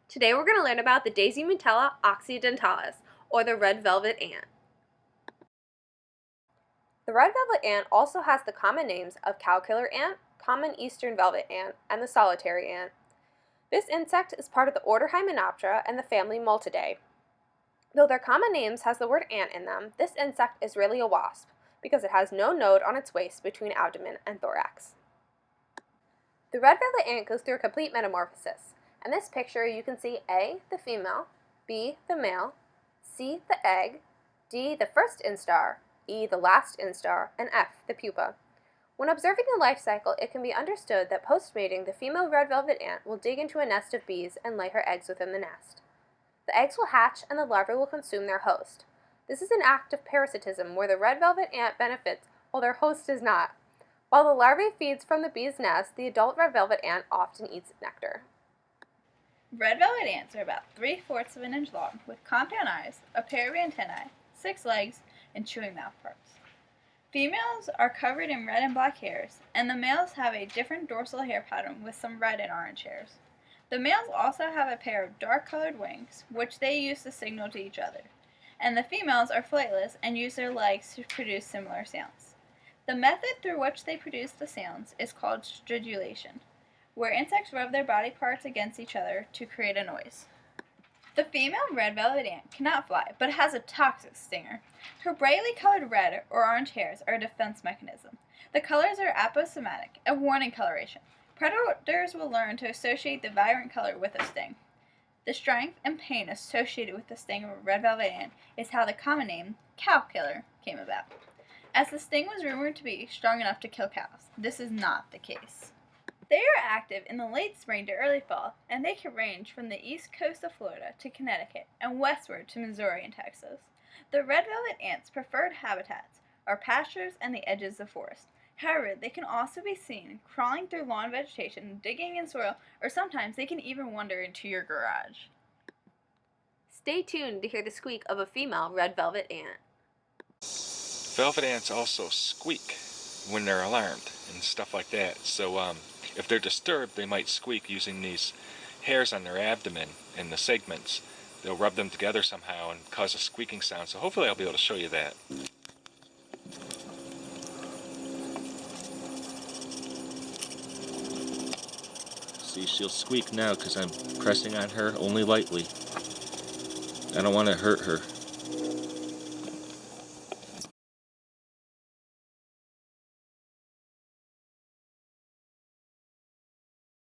Today we're going to learn about the Daisymutella occidentalis, or the red velvet ant. The red velvet ant also has the common names of cowkiller ant, common eastern velvet ant, and the solitary ant. This insect is part of the order Hymenoptera and the family Multidae. Though their common names has the word ant in them, this insect is really a wasp, because it has no node on its waist between abdomen and thorax. The red velvet ant goes through a complete metamorphosis. In this picture, you can see A, the female, B, the male, C, the egg, D, the first instar, E, the last instar, and F, the pupa. When observing the life cycle, it can be understood that post-mating, the female red velvet ant will dig into a nest of bees and lay her eggs within the nest. The eggs will hatch and the larvae will consume their host. This is an act of parasitism where the red velvet ant benefits while their host does not. While the larvae feeds from the bee's nest, the adult red velvet ant often eats nectar. Red velvet ants are about 3/4 of an inch long, with compound eyes, a pair of antennae, 6 legs, and chewing mouthparts. Females are covered in red and black hairs, and the males have a different dorsal hair pattern with some red and orange hairs. The males also have a pair of dark-colored wings, which they use to signal to each other, and the females are flightless and use their legs to produce similar sounds. The method through which they produce the sounds is called stridulation, where insects rub their body parts against each other to create a noise. The female red velvet ant cannot fly, but has a toxic stinger. Her brightly colored red or orange hairs are a defense mechanism. The colors are aposematic, a warning coloration. Predators will learn to associate the vibrant color with a sting. The strength and pain associated with the sting of a red velvet ant is how the common name, cow killer, came about, as the sting was rumored to be strong enough to kill cows. This is not the case. They are active in the late spring to early fall, and they can range from the east coast of Florida to Connecticut and westward to Missouri and Texas. The red velvet ant's preferred habitats are pastures and the edges of forest. However, they can also be seen crawling through lawn vegetation, digging in soil, or sometimes they can even wander into your garage. Stay tuned to hear the squeak of a female red velvet ant. Velvet ants also squeak when they're alarmed and stuff like that. So if they're disturbed, they might squeak using these hairs on their abdomen and the segments. They'll rub them together somehow and cause a squeaking sound. So hopefully I'll be able to show you that. See, she'll squeak now because I'm pressing on her only lightly. I don't want to hurt her.